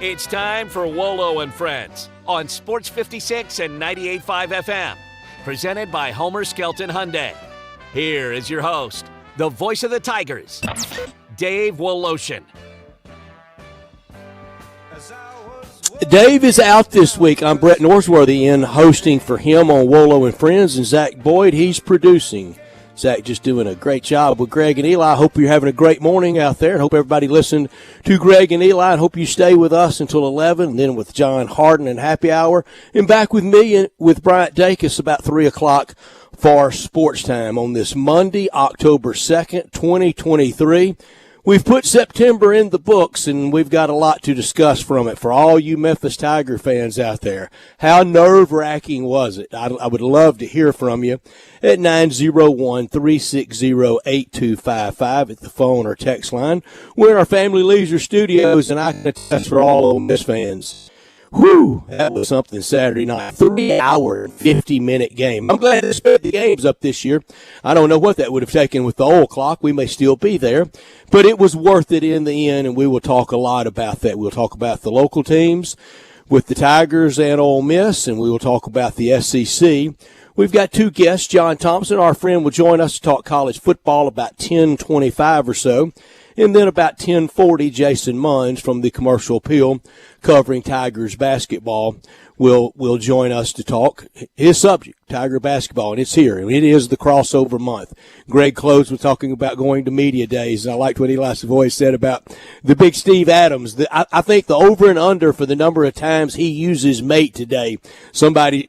It's time for Wolo and Friends on Sports 56 and 98.5 FM. Presented by Homer Skelton Hyundai. Here is your host, the voice of the Tigers, Dave Woloshin. Dave is out this week. I'm Brett Norsworthy in hosting for him on Wolo and Friends, and Zach Boyd, he's producing. Zach just doing a great job with Greg and Eli. I hope you're having a great morning out there, and hope everybody listened to Greg and Eli, and hope you stay with us until 11, and then with John Harden and Happy Hour, and back with me and with Bryant Dacus about 3 o'clock for Sports Time on this Monday, October 2nd, 2023. We've put September in the books, and we've got a lot to discuss from it for all you Memphis Tiger fans out there. How nerve-wracking was it? I would love to hear from you at 901-360-8255 at the phone or text line. We're in our Family Leisure Studios, and I can attest for all Ole Miss fans. Whew, that was something Saturday night. 3-hour, 50-minute game. I'm glad they sped the games up this year. I don't know what that would have taken with the old clock. We may still be there. But it was worth it in the end, and we will talk a lot about that. We'll talk about the local teams with the Tigers and Ole Miss, and we will talk about the SEC. We've got two guests. John Thompson, our friend, will join us to talk college football about 10:25 or so. And then about 10:40, Jason Munns from the Commercial Appeal covering Tigers basketball will join us to talk his subject, Tiger basketball, and it's here. And it is the crossover month. Greg Close was talking about going to media days, and I liked what Eli Savoy said about the big Steve Adams. I think the over and under for the number of times he uses mate today, somebody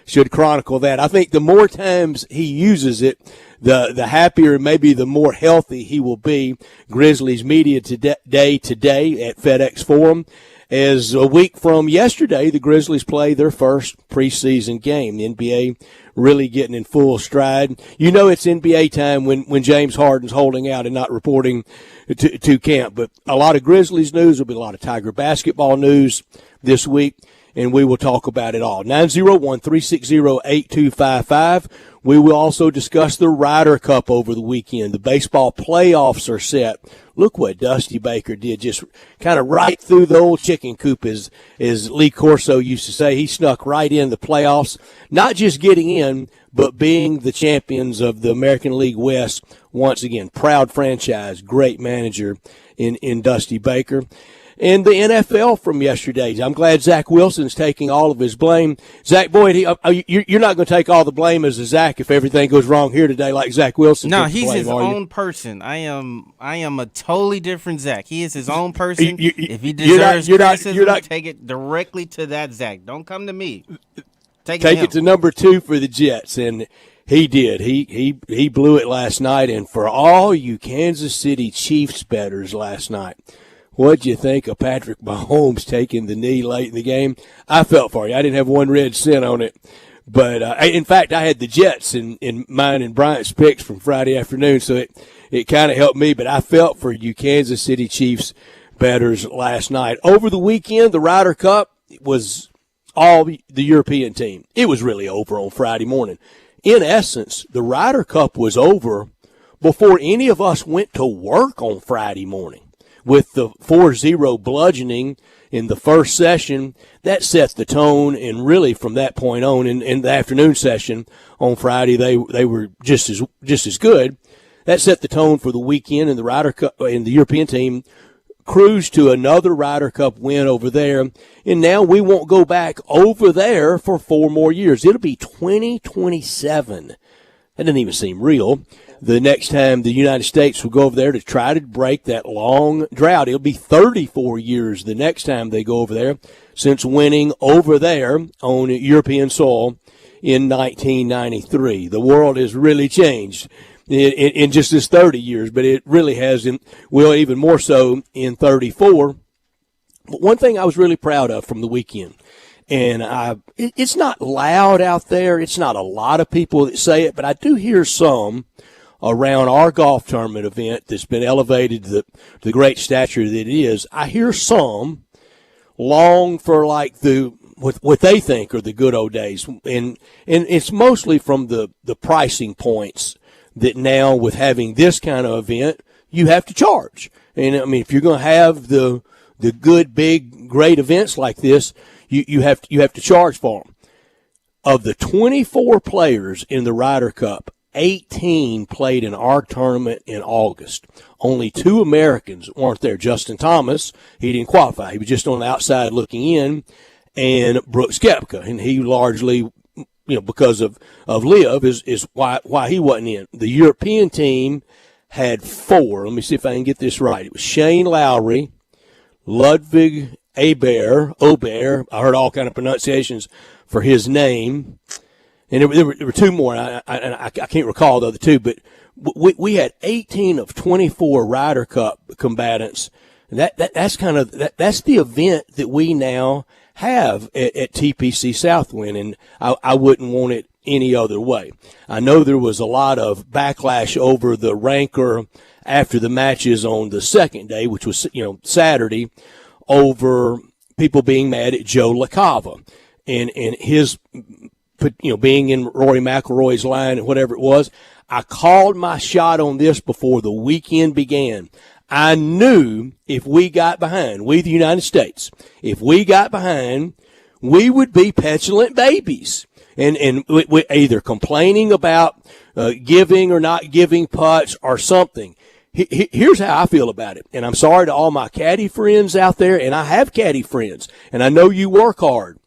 should chronicle that. I think the more times he uses it, the happier and maybe the more healthy he will be. Grizzlies media today at FedEx Forum. As a week from yesterday, the Grizzlies play their first preseason game. The NBA really getting in full stride. You know it's NBA time when James Harden's holding out and not reporting to camp. But a lot of Grizzlies news. There'll be a lot of Tiger basketball news this week, and we will talk about it all. 901-360-8255. We will also discuss the Ryder Cup over the weekend. The baseball playoffs are set. Look what Dusty Baker did, just kind of right through the old chicken coop, as Lee Corso used to say. He snuck right in the playoffs, not just getting in, but being the champions of the American League West once again. Proud franchise, great manager in Dusty Baker. And the NFL from yesterday. I'm glad Zach Wilson's taking all of his blame. Zach Boyd, you're not going to take all the blame as a Zach if everything goes wrong here today like Zach Wilson. No, he's his own person. I am a totally different Zach. He is his own person. If he deserves criticism, take it directly to that Zach. Don't come to me. Take it to number 2 for the Jets, and he did. He blew it last night. And for all you Kansas City Chiefs bettors last night, what'd you think of Patrick Mahomes taking the knee late in the game? I felt for you. I didn't have one red cent on it. But, in fact, I had the Jets in mine and Bryant's picks from Friday afternoon, so it kind of helped me. But I felt for you Kansas City Chiefs bettors last night. Over the weekend, the Ryder Cup was all the European team. It was really over on Friday morning. In essence, the Ryder Cup was over before any of us went to work on Friday morning. With the 4-0 bludgeoning in the first session, that set the tone, and really from that point on in the afternoon session on Friday, they were just as good. That set the tone for the weekend, and the Ryder Cup and the European team cruised to another Ryder Cup win over there, and now we won't go back over there for 4 more years. It'll be 2027. That doesn't even seem real. The next time the United States will go over there to try to break that long drought. It'll be 34 years the next time they go over there since winning over there on European soil in 1993. The world has really changed in just this 30 years, but it really has, even more so in 34. But one thing I was really proud of from the weekend, and it's not loud out there. It's not a lot of people that say it, but I do hear some around our golf tournament event that's been elevated to the great stature that it is. I hear some long for like what they think are the good old days, and it's mostly from the pricing points that now with having this kind of event you have to charge. And I mean, if you're going to have the the good, big, great events like this, you have to charge for them. Of the 24 players in the Ryder Cup, 18 played in our tournament in August. Only 2 Americans weren't there. Justin Thomas, he didn't qualify. He was just on the outside looking in, and Brooks Koepka, and he largely, because of Liv is why he wasn't in. The European team had 4. Let me see if I can get this right. It was Shane Lowry, Ludwig Aubert. I heard all kind of pronunciations for his name. And there were 2 more. I can't recall the other 2, but we had 18 of 24 Ryder Cup combatants. That's the event that we now have at TPC Southwind, and I wouldn't want it any other way. I know there was a lot of backlash over the rancor after the matches on the second day, which was Saturday, over people being mad at Joe LaCava and his being in Rory McIlroy's line and whatever it was. I called my shot on this before the weekend began. I knew if we got behind, we the United States, if we got behind, we would be petulant babies. And we either complaining about giving or not giving putts or something. Here's how I feel about it. And I'm sorry to all my caddy friends out there, and I have caddy friends, and I know you work hard.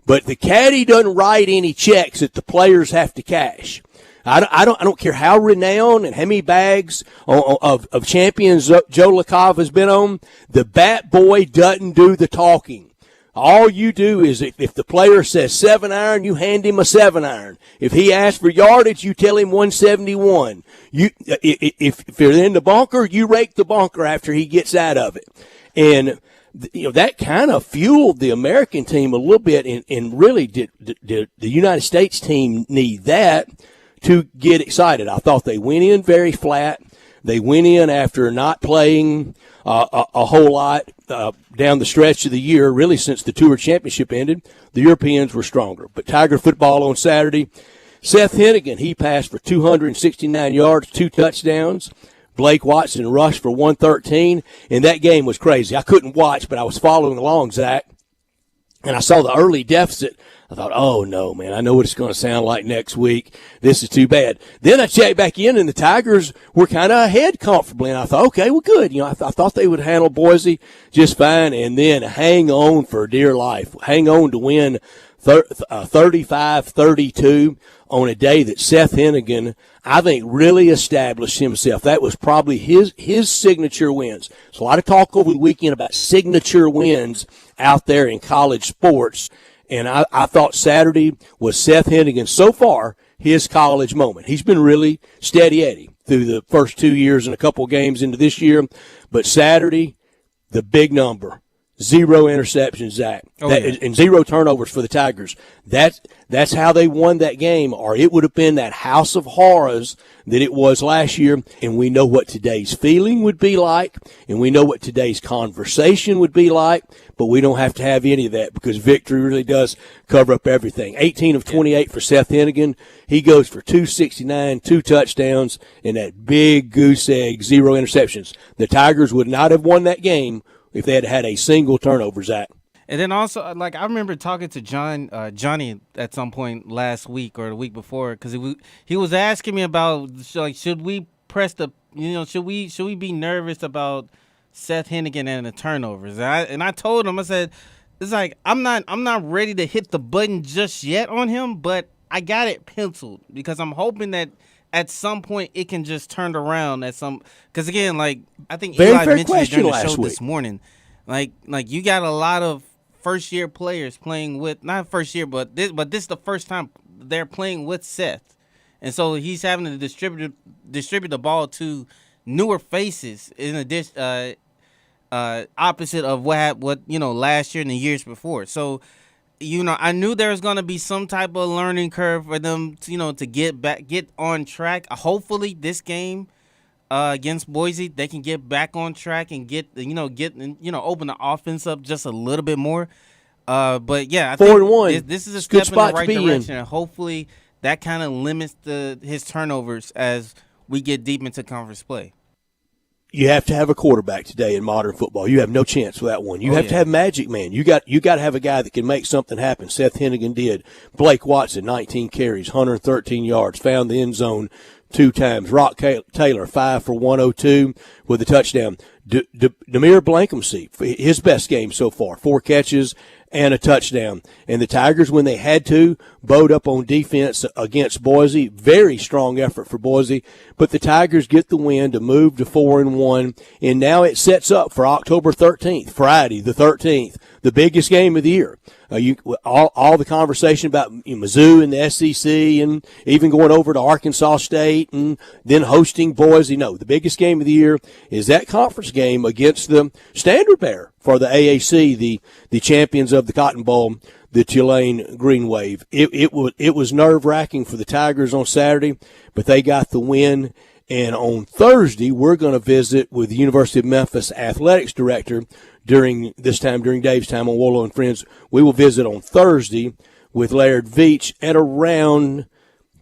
But the caddy doesn't write any checks that the players have to cash. I don't care how renowned and how many bags of champions Joe LaCava has been on. The bat boy doesn't do the talking. All you do is if the player says 7-iron, you hand him a 7-iron. If he asks for yardage, you tell him 171. If they're in the bunker, you rake the bunker after he gets out of it. And that kind of fueled the American team a little bit, and really did the United States team need that to get excited. I thought they went in very flat. They went in after not playing a whole lot down the stretch of the year, really since the Tour Championship ended. The Europeans were stronger. But Tiger football on Saturday, Seth Hennigan, he passed for 269 yards, 2 touchdowns. Blake Watson rushed for 113, and that game was crazy. I couldn't watch, but I was following along, Zach, and I saw the early deficit. I thought, oh, no, man, I know what it's going to sound like next week. This is too bad. Then I checked back in, and the Tigers were kind of ahead comfortably, and I thought, okay, well, good. I thought they would handle Boise just fine, and then hang on for dear life. Hang on to win 35-32 on a day that Seth Hennigan, I think, really established himself. That was probably his signature wins. There's a lot of talk over the weekend about signature wins out there in college sports. And I thought Saturday was Seth Hennigan, so far, his college moment. He's been really steady Eddie through the first 2 years and a couple games into this year. But Saturday, the big number, 0 interceptions, Zach, and 0 turnovers for the Tigers. That's how they won that game, or it would have been that house of horrors that it was last year. And we know what today's feeling would be like, and we know what today's conversation would be like, but we don't have to have any of that because victory really does cover up everything. 18 of 28 for Seth Hennigan. He goes for 269, 2 touchdowns, and that big goose egg, 0 interceptions. The Tigers would not have won that game if they had had a single turnover, Zach. And then also, I remember talking to Johnny at some point last week or the week before, because he was asking me about, should we press the, should we be nervous about Seth Hennigan and the turnovers? And I told him, I said, it's like I'm not ready to hit the button just yet on him, but I got it penciled because I'm hoping that at some point it can just turn around because again, I think Eli mentioned it during the show this morning. Like you got a lot of first-year players playing with, not first year, but this is the first time they're playing with Seth. And so he's having to distribute the ball to newer faces in addition, opposite of what last year and the years before. So, I knew there was going to be some type of learning curve for them to get on track. Hopefully this game against Boise, they can get back on track and open the offense up just a little bit more. But yeah, I think this is a step in the right direction, and hopefully that kind of limits his turnovers as we get deep into conference play. You have to have a quarterback today in modern football. You have no chance with that one. You have to have Magic Man. You got to have a guy that can make something happen. Seth Hennigan did. Blake Watson, 19 carries, 113 yards, found the end zone 2 times. Rock Taylor, 5 for 102 with a touchdown. Demir Blankenship, his best game so far, 4 catches and a touchdown. And the Tigers, when they had to, bowed up on defense against Boise. Very strong effort for Boise. But the Tigers get the win to move to 4-1. And now it sets up for October 13th, Friday the 13th, the biggest game of the year. All the conversation about Mizzou and the SEC and even going over to Arkansas State and then hosting Boise. No, the biggest game of the year is that conference game against the standard bearer for the AAC, the champions of the Cotton Bowl, the Tulane Green Wave. It was nerve-wracking for the Tigers on Saturday, but they got the win. And on Thursday, we're going to visit with the University of Memphis athletics director during Dave's time on Wolo and Friends. We will visit on Thursday with Laird Veach at around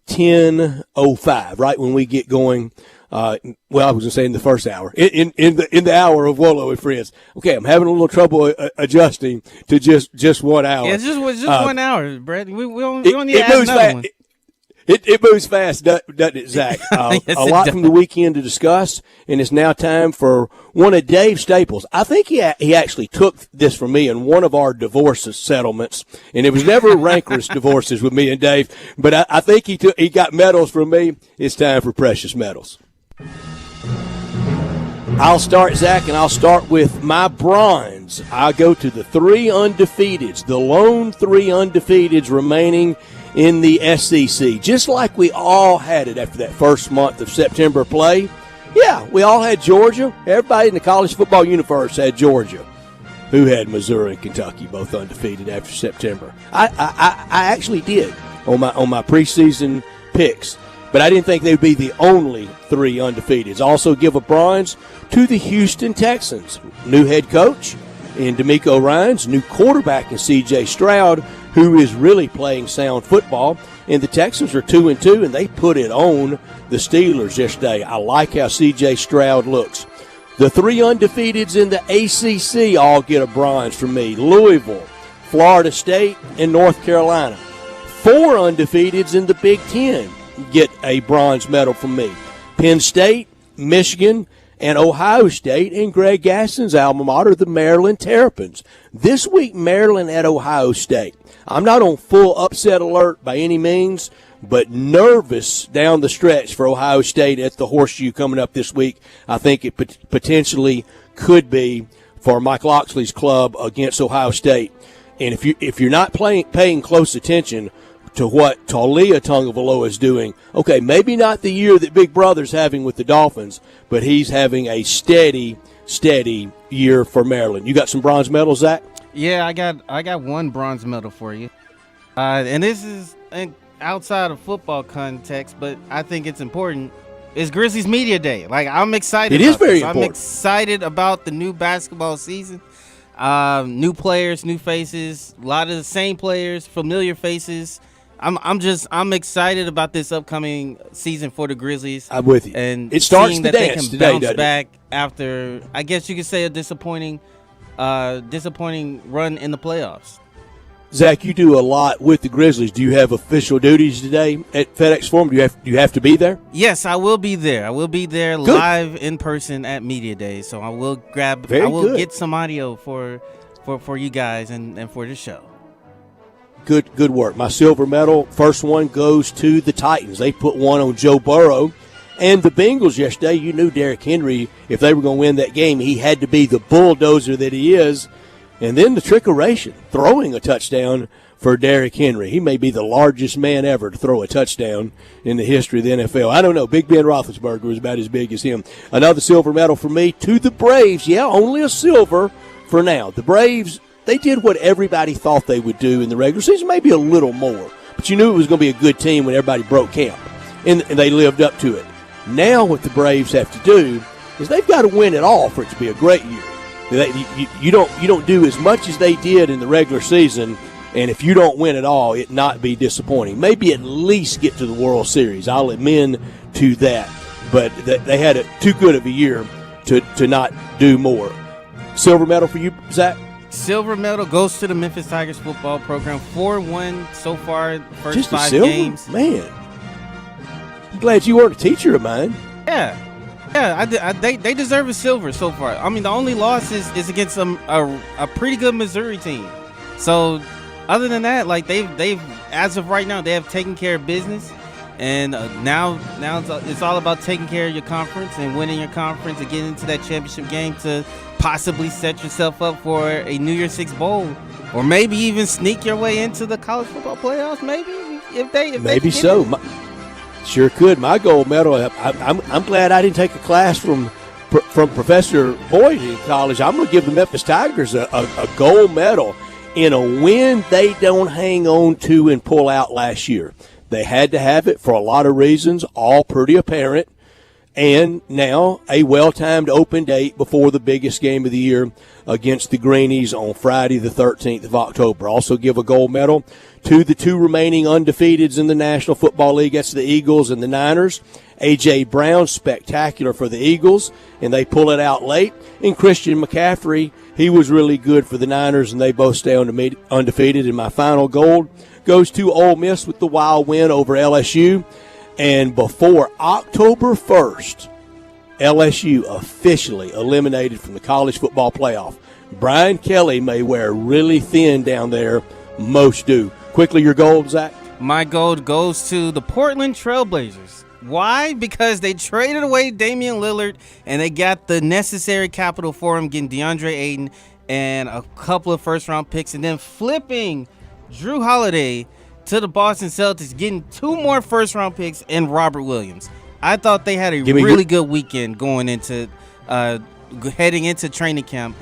10:05, right when we get going. I was going to say in the first hour, in the hour of Wolo and Friends. Okay, I'm having a little trouble adjusting to just 1 hour. Yeah, just 1 hour, Brad. We don't need to add another one. It moves fast, doesn't it, Zach? Yes, a lot from the weekend to discuss, and it's now time for one of Dave Staples. I think he actually took this from me in one of our divorce settlements, and it was never rancorous divorces with me and Dave, but I think he got medals from me. It's time for Precious Medals. I'll start, Zach, and I'll start with my bronze. I'll go to the 3 undefeateds, the lone 3 undefeateds remaining in the SEC, just like we all had it after that first month of September play. Yeah, we all had Georgia. Everybody in the college football universe had Georgia, who had Missouri and Kentucky both undefeated after September. I actually did on my preseason picks, but I didn't think they would be the only 3 undefeateds. Also give a bronze to the Houston Texans. New head coach in DeMeco Ryans, new quarterback in C.J. Stroud, who is really playing sound football. And the Texans are 2-2, and they put it on the Steelers yesterday. I like how C.J. Stroud looks. The 3 undefeateds in the ACC all get a bronze from me. Louisville, Florida State, and North Carolina. 4 undefeateds in the Big Ten get a bronze medal from me. Penn State, Michigan, and Ohio State, and Greg Gaston's alma mater, the Maryland Terrapins. This week, Maryland at Ohio State. I'm not on full upset alert by any means, but nervous down the stretch for Ohio State at the Horseshoe coming up this week. I think it potentially could be for Mike Loxley's club against Ohio State. And if you're not paying close attention to what Taulia Tagovailoa is doing, okay, maybe not the year that Big Brother's having with the Dolphins, but he's having a steady year for Maryland. You got some bronze medals, Zach? Yeah, I got 1 bronze medal for you. And this is outside of football context, but I think it's important. It's Grizzlies Media Day. Like, I'm excited. It is very important. I'm excited about the new basketball season. New players, new faces, a lot of the same players, familiar faces. I'm excited about this upcoming season for the Grizzlies. I'm with you. And it starts seeing to that dance they can today, bounce back after, I guess you could say, a disappointing run in the playoffs. Zach, you do a lot with the Grizzlies. Do you have official duties today at FedEx Forum? Do you have to be there? Yes, I will be there. I will be there Good. live in person at Media Day. So I will get some audio for you guys and for the show. Good work. My silver medal, first one goes to the Titans. They put one on Joe Burrow. And the Bengals yesterday, you knew Derrick Henry, if they were going to win that game, he had to be the bulldozer that he is. And then the trickeration, throwing a touchdown for Derrick Henry. He may be the largest man ever to throw a touchdown in the history of the NFL. I don't know. Big Ben Roethlisberger was about as big as him. Another silver medal for me to the Braves. Yeah, only a silver for now. The Braves, they did what everybody thought they would do in the regular season, maybe a little more. But you knew it was going to be a good team when everybody broke camp, and they lived up to it. Now what the Braves have to do is they've got to win it all for it to be a great year. You don't do as much as they did in the regular season, and if you don't win it all, it not be disappointing. Maybe at least get to the World Series. I'll amend to that. But they had too good of a year to not do more. Silver medal for you, Zach? Silver medal goes to the Memphis Tigers football program. 4-1 so far, first Just 5 silver? games. Man, I'm glad you weren't a teacher of mine. Yeah, they deserve a silver so far. I mean, the only loss is against a pretty good Missouri team. So, other than that, like they've as of right now, they have taken care of business. And now it's all about taking care of your conference and winning your conference and getting into that championship game to possibly set yourself up for a New Year's Six bowl, or maybe even sneak your way into the college football playoffs. Maybe so. Sure could. My gold medal. I'm glad I didn't take a class from Professor Boyd in college. I'm going to give the Memphis Tigers a gold medal in a win they don't hang on to and pull out last year. They had to have it for a lot of reasons, all pretty apparent. And now a well-timed open date before the biggest game of the year against the Greenies on Friday the 13th of October. Also give a gold medal to the 2 remaining undefeateds in the National Football League. That's the Eagles and the Niners. A.J. Brown, spectacular for the Eagles, and they pull it out late. And Christian McCaffrey, he was really good for the Niners, and they both stay undefeated. And my final gold goes to Ole Miss with the wild win over LSU. And before October 1st, LSU officially eliminated from the college football playoff. Brian Kelly may wear really thin down there. Most do. Quickly, your gold, Zach? My gold goes to the Portland Trailblazers. Why? Because they traded away Damian Lillard, and they got the necessary capital for him, getting DeAndre Ayton and a couple of first-round picks, and then flipping Drew Holiday to the Boston Celtics, getting 2 more first-round picks and Robert Williams. I thought they had a really good weekend going into heading into training camp,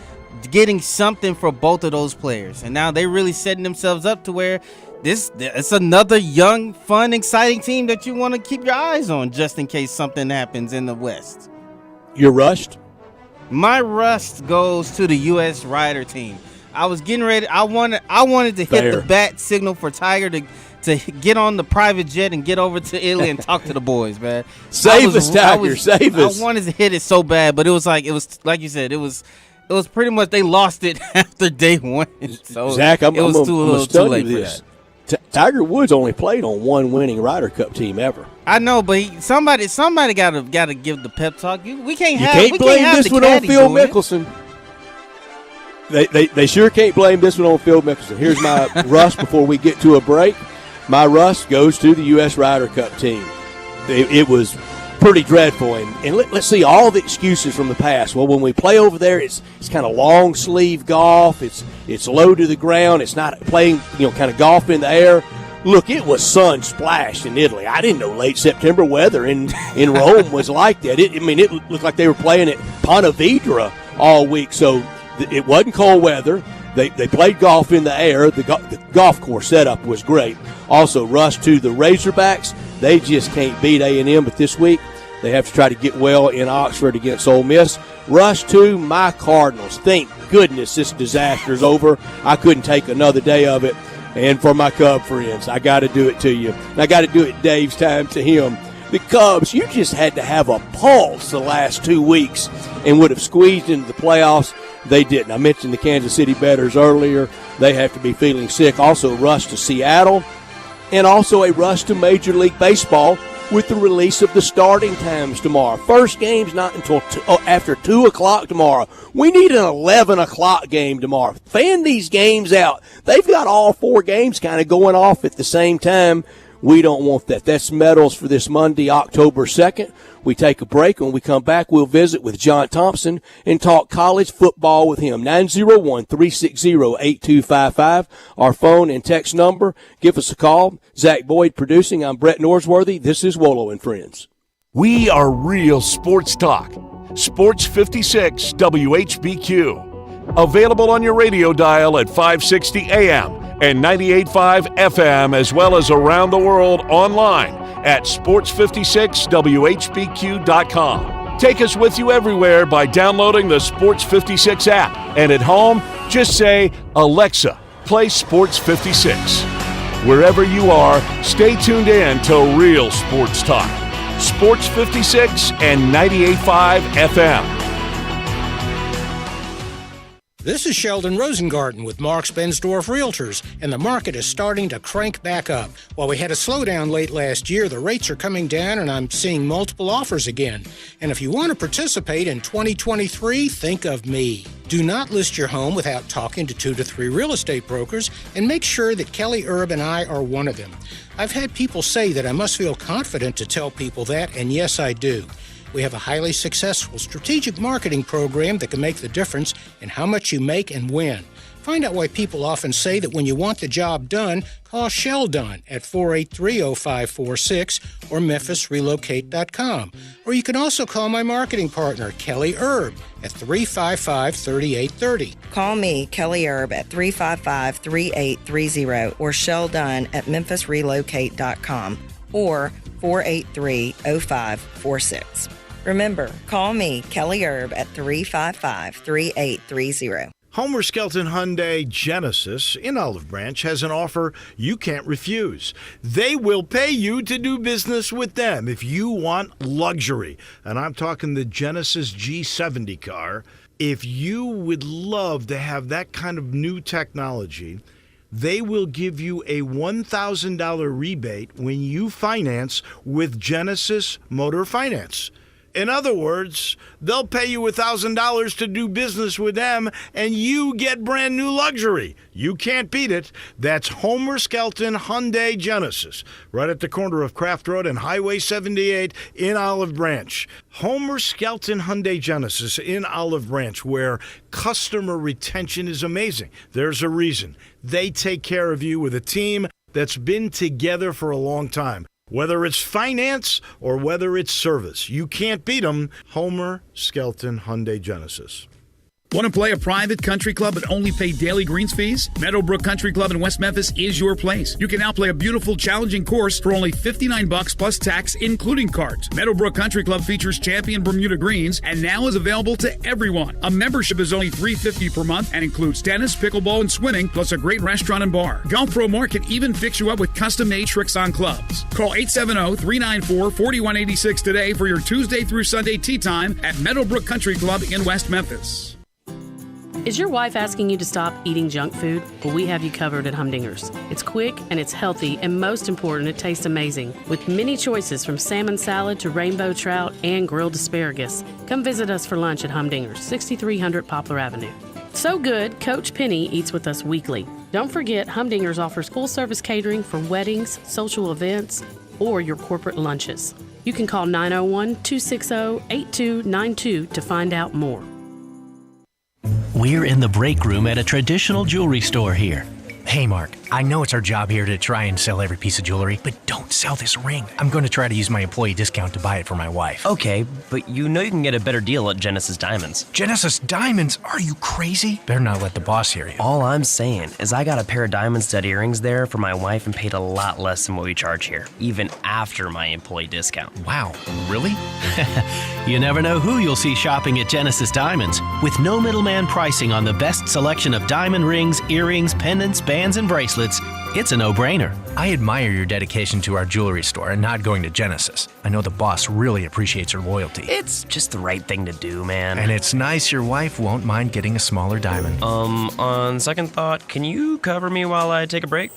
getting something for both of those players. And now they're really setting themselves up to where it's another young, fun, exciting team that you want to keep your eyes on just in case something happens in the West. You're rushed? My rust goes to the U.S. Rider team. I was getting ready. I wanted to hit the bat signal for Tiger to get on the private jet and get over to Italy and talk to the boys, man. Save us, Tiger. Save us. I wanted to hit it so bad, but it was like you said, it was pretty much they lost it after day 1. So Zach, I'm too late for this. that. Tiger Woods only played on 1 winning Ryder Cup team ever. I know, but somebody got to give the pep talk. We can't blame this one on Phil Mickelson. They sure can't blame this one on Phil Mickelson. Here's my rust before we get to a break. My rust goes to the U.S. Ryder Cup team. It was pretty dreadful, and let's see all the excuses from the past. Well, when we play over there, it's kind of long sleeve golf. It's low to the ground. It's not playing kind of golf in the air. Look, it was sun splashed in Italy. I didn't know late September weather in Rome was like that. It looked like they were playing at Ponte Vedra all week. So it wasn't cold weather. They played golf in the air. The golf course setup was great. Also, rust to the Razorbacks. They just can't beat A&M, but this week they have to try to get well in Oxford against Ole Miss. Rush to my Cardinals. Thank goodness this disaster is over. I couldn't take another day of it. And for my Cub friends, I got to do it to you. And I got to do it Dave's time to him. The Cubs, you just had to have a pulse the last 2 weeks and would have squeezed into the playoffs. They didn't. I mentioned the Kansas City Betters earlier. They have to be feeling sick. Also, rush to Seattle. And also a rush to Major League Baseball with the release of the starting times tomorrow. First game's not until after 2 o'clock tomorrow. We need an 11 o'clock game tomorrow. Fan these games out. They've got all 4 games kind of going off at the same time. We don't want that. That's medals for this Monday, October 2nd. We take a break. When we come back, we'll visit with John Thompson and talk college football with him. 901-360-8255. Our phone and text number. Give us a call. Zach Boyd producing. I'm Brett Norsworthy. This is Wolo and Friends. We are real sports talk. Sports 56 WHBQ. Available on your radio dial at 560 AM and 98.5 FM, as well as around the world online at sports56whbq.com. Take us with you everywhere by downloading the Sports 56 app. And at home, just say, Alexa, play Sports 56. Wherever you are, stay tuned in to real sports talk. Sports 56 and 98.5 FM. This is Sheldon Rosengarten with Marks Bensdorf Realtors, and the market is starting to crank back up. While we had a slowdown late last year, the rates are coming down and I'm seeing multiple offers again. And if you want to participate in 2023, think of me. Do not list your home without talking to 2 to 3 real estate brokers, and make sure that Kelly Erb and I are one of them. I've had people say that I must feel confident to tell people that, and yes, I do. We have a highly successful strategic marketing program that can make the difference in how much you make and when. Find out why people often say that when you want the job done, call Sheldon at 483-0546 or MemphisRelocate.com. Or you can also call my marketing partner, Kelly Erb, at 355-3830. Call me, Kelly Erb, at 355-3830 or Sheldon at MemphisRelocate.com or 483-0546. Remember, call me, Kelly Erb, at 355-3830. Homer Skelton Hyundai Genesis in Olive Branch has an offer you can't refuse. They will pay you to do business with them if you want luxury. And I'm talking the Genesis G70 car. If you would love to have that kind of new technology, they will give you a $1,000 rebate when you finance with Genesis Motor Finance. In other words, they'll pay you $1,000 to do business with them, and you get brand new luxury. You can't beat it. That's Homer Skelton Hyundai Genesis, right at the corner of Craft Road and Highway 78 in Olive Branch. Homer Skelton Hyundai Genesis in Olive Branch, where customer retention is amazing. There's a reason. They take care of you with a team that's been together for a long time. Whether it's finance or whether it's service, you can't beat them. Homer Skelton Hyundai Genesis. Want to play a private country club but only pay daily greens fees? Meadowbrook Country Club in West Memphis is your place. You can now play a beautiful, challenging course for only $59 plus tax, including cards. Meadowbrook Country Club features champion Bermuda greens and now is available to everyone. A membership is only $350 per month and includes tennis, pickleball, and swimming, plus a great restaurant and bar. Golf Pro Mark can even fix you up with custom-made tricks on clubs. Call 870-394-4186 today for your Tuesday through Sunday tee time at Meadowbrook Country Club in West Memphis. Is your wife asking you to stop eating junk food? Well, we have you covered at Humdinger's. It's quick and it's healthy, and most important, it tastes amazing. With many choices from salmon salad to rainbow trout and grilled asparagus. Come visit us for lunch at Humdinger's, 6300 Poplar Avenue. So good, Coach Penny eats with us weekly. Don't forget, Humdinger's offers full-service catering for weddings, social events, or your corporate lunches. You can call 901-260-8292 to find out more. We're in the break room at a traditional jewelry store here. Hey, Mark, I know it's our job here to try and sell every piece of jewelry, but don't sell this ring. I'm going to try to use my employee discount to buy it for my wife. Okay, but you know you can get a better deal at Genesis Diamonds. Genesis Diamonds? Are you crazy? Better not let the boss hear you. All I'm saying is I got a pair of diamond stud earrings there for my wife and paid a lot less than what we charge here, even after my employee discount. Wow, really? You never know who you'll see shopping at Genesis Diamonds. With no middleman pricing on the best selection of diamond rings, earrings, pendants, bands, and bracelets, it's a no-brainer. I admire your dedication to our jewelry store and not going to Genesis. I know the boss really appreciates your loyalty. It's just the right thing to do, man. And it's nice your wife won't mind getting a smaller diamond. On second thought, can you cover me while I take a break?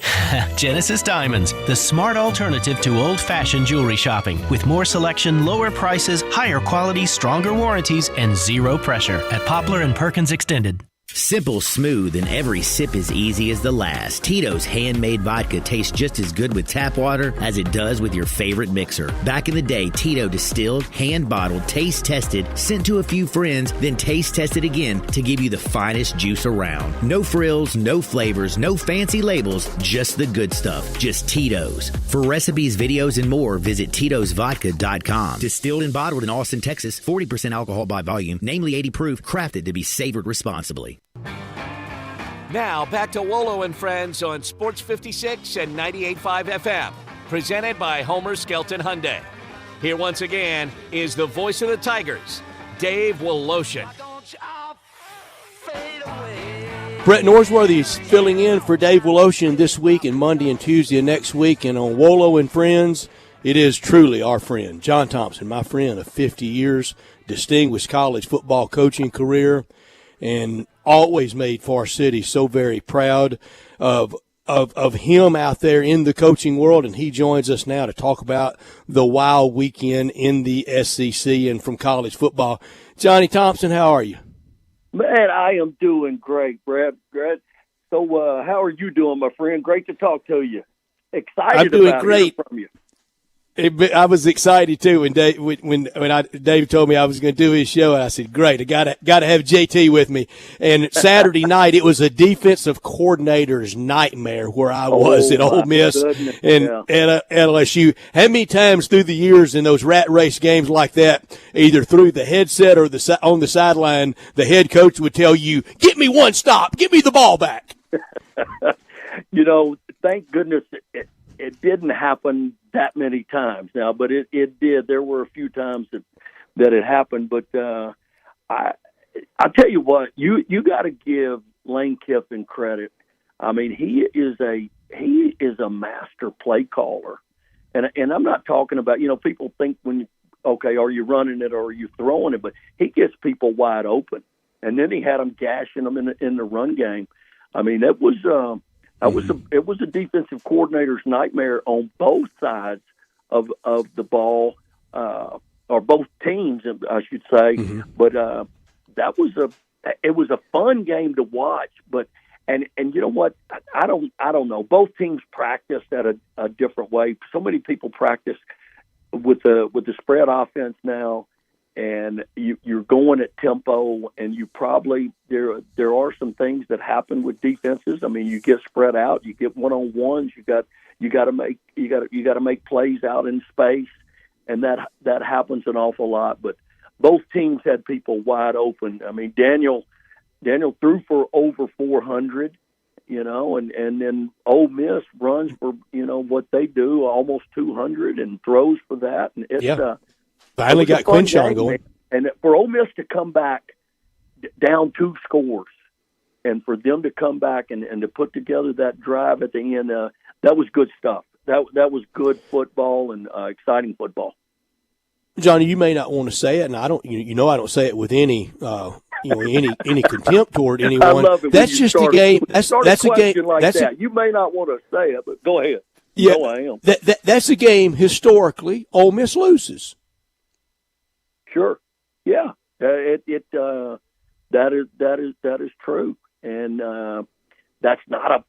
Genesis Diamonds, the smart alternative to old-fashioned jewelry shopping. With more selection, lower prices, higher quality, stronger warranties, and zero pressure at Poplar and Perkins Extended. Simple, smooth, and every sip as easy as the last. Tito's handmade vodka tastes just as good with tap water as it does with your favorite mixer. Back in the day, Tito distilled, hand-bottled, taste-tested, sent to a few friends, then taste-tested again to give you the finest juice around. No frills, no flavors, no fancy labels, just the good stuff. Just Tito's. For recipes, videos, and more, visit Tito'sVodka.com. Distilled and bottled in Austin, Texas, 40% alcohol by volume, namely 80 proof, crafted to be savored responsibly. Now, back to Wolo and Friends on Sports 56 and 98.5 FM, presented by Homer Skelton Hyundai. Here once again is the voice of the Tigers, Dave Woloshin. Brett Norsworthy is filling in for Dave Woloshin this week and Monday and Tuesday of next week. And on Wolo and Friends, it is truly our friend, John Thompson, my friend of 50 years, distinguished college football coaching career. And always made Far City so very proud of him out there in the coaching world, and he joins us now to talk about the wild weekend in the SEC and from college football. Johnny Thompson, how are you? Man, I am doing great, Brad. So how are you doing, my friend? Great to talk to you. Excited I'm doing about great. hearing from you. I was excited too when Dave told me I was going to do his show, and I said, "Great, I got to have JT with me." And Saturday night, it was a defensive coordinator's nightmare where I was at Ole Miss and at LSU. How many times through the years in those rat race games like that, either through the headset or on the sideline, the head coach would tell you, "Get me one stop, give me the ball back." Thank goodness it didn't happen that many times now, but it did. There were a few times that it happened, but I tell you what, you got to give Lane Kiffin credit. I mean, he is a master play caller, and I'm not talking about, people think are you running it or are you throwing it, but he gets people wide open, and then he had them gashing them in the run game. I mean, it was a defensive coordinator's nightmare on both sides of the ball, or both teams, I should say. Mm-hmm. But it was a fun game to watch. But and you know what? I don't know. Both teams practiced at a different way. So many people practice with the spread offense now. And you're going at tempo, and you probably there are some things that happen with defenses. I mean, you get spread out, you get one-on-ones, you got to make plays out in space, and that happens an awful lot. But both teams had people wide open. I mean, Daniel threw for over 400, and then Ole Miss runs for what they do, almost 200, and throws for that, and it's finally got Quinshawn going. And for Ole Miss to come back down 2 scores, and for them to come back and to put together that drive at the end, that was good stuff. That was good football and exciting football. Johnny, you may not want to say it, and I don't. I don't say it with any any contempt toward anyone. I love it. That's just a game. That's a game. Like that. You may not want to say it, but go ahead. Yeah, I am. That's a game historically Ole Miss loses. Sure. Yeah. That is true, and that's not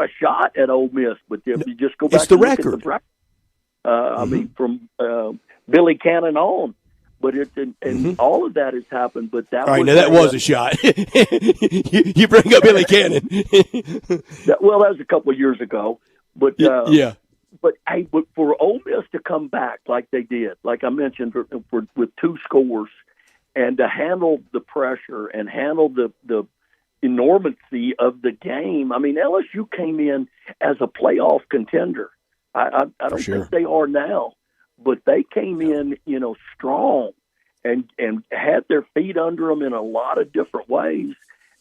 a shot at Ole Miss. But if you just go back, it's the record. I mean, from Billy Cannon on, but all of that has happened. But that that was a shot. you bring up Billy Cannon. that was a couple of years ago, but yeah. But for Ole Miss to come back like they did, like I mentioned, with 2 scores, and to handle the pressure and handle the enormity of the game. I mean, LSU came in as a playoff contender. I don't think they are now, but they came in, strong and had their feet under them in a lot of different ways.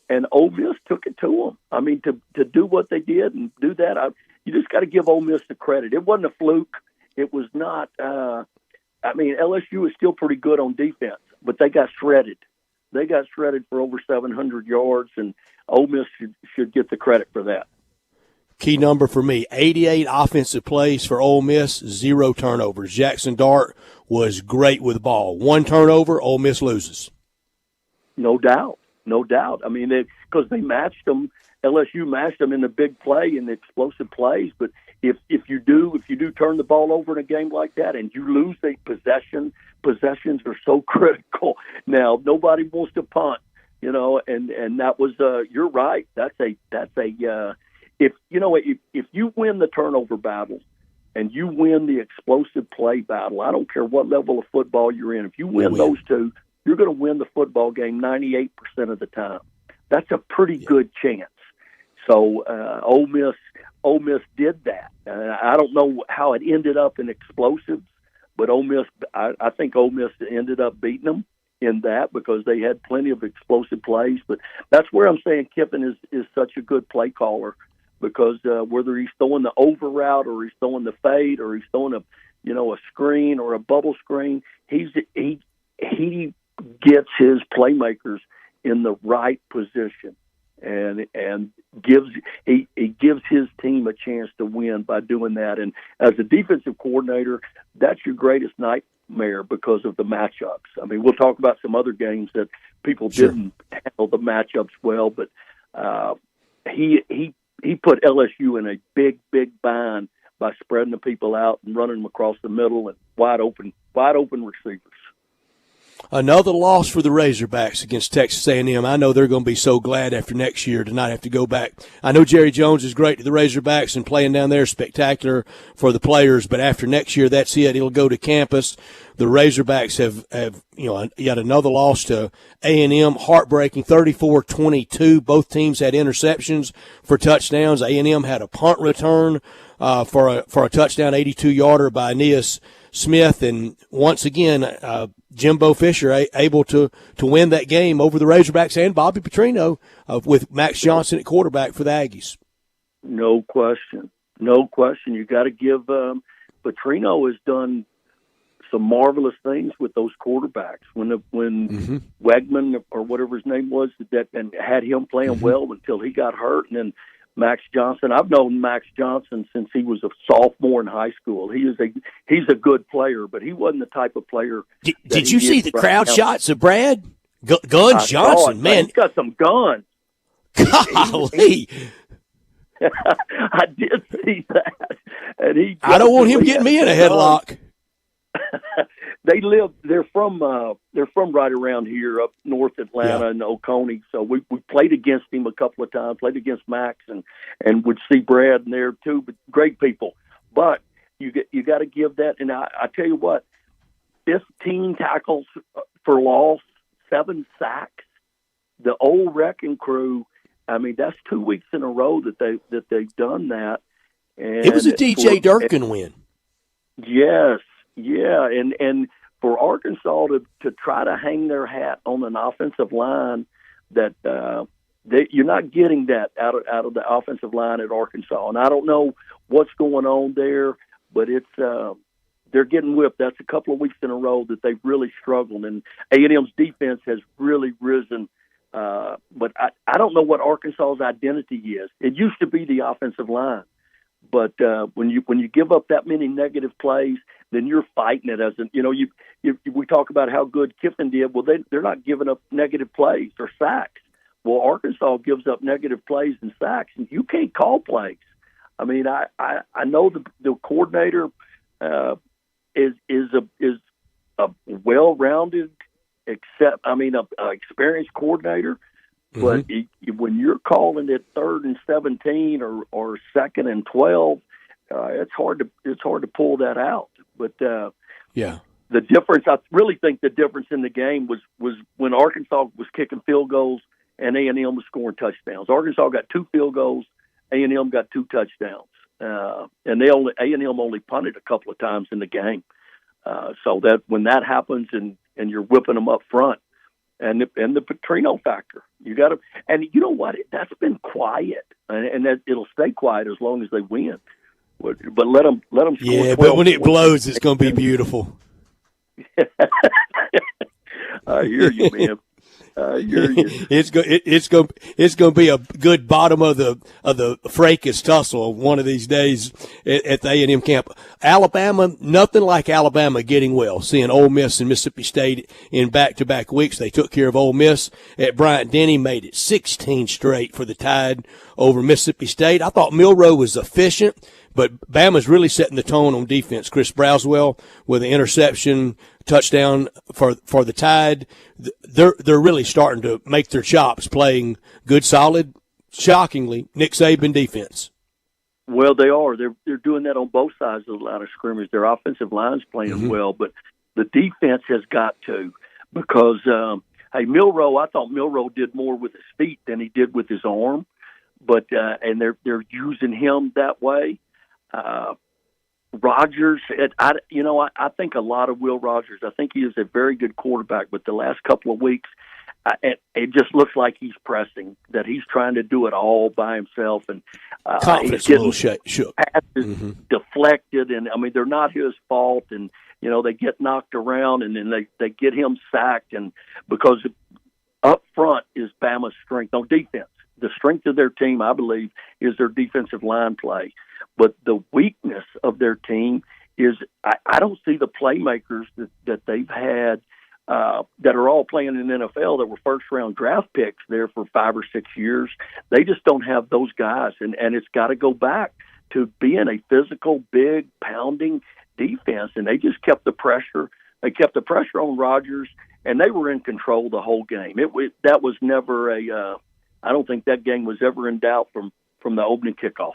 And Ole Miss took it to them. I mean, to do what they did and do that, you just got to give Ole Miss the credit. It wasn't a fluke. It was not. LSU is still pretty good on defense, but they got shredded. They got shredded for over 700 yards, and Ole Miss should get the credit for that. Key number for me, 88 offensive plays for Ole Miss, 0 turnovers. Jackson Dart was great with the ball. 1 turnover, Ole Miss loses. No doubt. I mean, because they matched them. LSU matched them in the big play and the explosive plays. But if you do turn the ball over in a game like that and you lose a possessions are so critical. Now nobody wants to punt, and that was you're right. If you win the turnover battle and you win the explosive play battle, I don't care what level of football you're in. If you win those two, you're going to win the football game 98% of the time. That's a pretty good chance. So Ole Miss did that. I don't know how it ended up in explosives, but Ole Miss, I think Ole Miss ended up beating them in that because they had plenty of explosive plays. But that's where I'm saying Kiffin is such a good play caller, because whether he's throwing the over route or he's throwing the fade or he's throwing a screen or a bubble screen, he gets his playmakers in the right position, and gives his team a chance to win by doing that. And as a defensive coordinator, that's your greatest nightmare because of the matchups. I mean, we'll talk about some other games that people didn't handle the matchups well, but he put LSU in a big bind by spreading the people out and running them across the middle and wide open receivers. Another loss for the Razorbacks against Texas A&M. I know they're going to be so glad after next year to not have to go back. I know Jerry Jones is great to the Razorbacks and playing down there is spectacular for the players, but after next year, that's it. He'll go to campus. The Razorbacks have yet another loss to A&M, heartbreaking, 34-22. Both teams had interceptions for touchdowns. A&M had a punt return for a touchdown, 82-yarder by Aeneas Smith, and once again, Jimbo Fisher able to win that game over the Razorbacks and Bobby Petrino with Max Johnson at quarterback for the Aggies. No question. You got to give Petrino has done some marvelous things with those quarterbacks. When Wegman or whatever his name was that and had him playing well until he got hurt, and then Max Johnson. I've known Max Johnson since he was a sophomore in high school. He's a good player, but he wasn't the type of player. Did you see the crowd shots of Brad Guns Johnson? Man, he's got some guns. Golly. I did see that, and I don't want him getting me in a headlock. They're from right around here up north Atlanta and Oconee. So we played against him a couple of times, played against Max and would see Brad in there too, but great people. But you got to give that. And I tell you what, 15 tackles for loss, 7 sacks, the old wrecking crew. I mean, that's 2 weeks in a row that they've done that. And it was a DJ Durkin win. Yes. Yeah, and for Arkansas to try to hang their hat on an offensive line that you're not getting that out of the offensive line at Arkansas, and I don't know what's going on there, but it's they're getting whipped. That's a couple of weeks in a row that they've really struggled, and A&M's defense has really risen. But I don't know what Arkansas's identity is. It used to be the offensive line. But when you give up that many negative plays, then you're fighting it. We talk about how good Kiffin did. Well, they're not giving up negative plays or sacks. Well, Arkansas gives up negative plays and sacks, and you can't call plays. I mean, I know the coordinator is a well-rounded, experienced coordinator. But when you're calling it 3rd and 17 or 2nd and 12, it's hard to pull that out. But the difference, I really think the difference in the game was when Arkansas was kicking field goals and A&M was scoring touchdowns. Arkansas got 2 field goals, A&M got 2 touchdowns, and A&M only punted a couple of times in the game. So that when that happens and you're whipping them up front. And the Petrino factor, you got to, and you know what? That's been quiet, and that it'll stay quiet as long as they win. But let them score. Yeah, but when it blows, it's going to be beautiful. I hear you, man. It's going to be a good bottom of the fracas tussle one of these days at the A&M camp. Alabama, nothing like Alabama getting well. Seeing Ole Miss and Mississippi State in back-to-back weeks, they took care of Ole Miss at Bryant-Denny, made it 16 straight for the Tide over Mississippi State. I thought Milroe was efficient, but Bama's really setting the tone on defense. Chris Braswell with an interception, touchdown for the Tide. They're really starting to make their chops playing good, solid, shockingly, Nick Saban defense. Well, they are. They're doing that on both sides of the line of scrimmage. Their offensive line's playing well, but the defense has got to because, Milroe, I thought Milroe did more with his feet than he did with his arm, but and they're using him that way. Rogers, I think a lot of Will Rogers. I think he is a very good quarterback, but the last couple of weeks, it just looks like he's pressing, that he's trying to do it all by himself, and confidence he's getting a little shook. Passes deflected, and they're not his fault, and they get knocked around, and then they get him sacked, and because up front is Bama's strength on defense. The strength of their team, I believe, is their defensive line play. But the weakness of their team is I don't see the playmakers that they've had that are all playing in the NFL that were first-round draft picks there for 5 or 6 years. They just don't have those guys, and it's got to go back to being a physical, big, pounding defense, and they just kept the pressure. They kept the pressure on Rodgers, and they were in control the whole game. That was never I don't think that game was ever in doubt from the opening kickoff.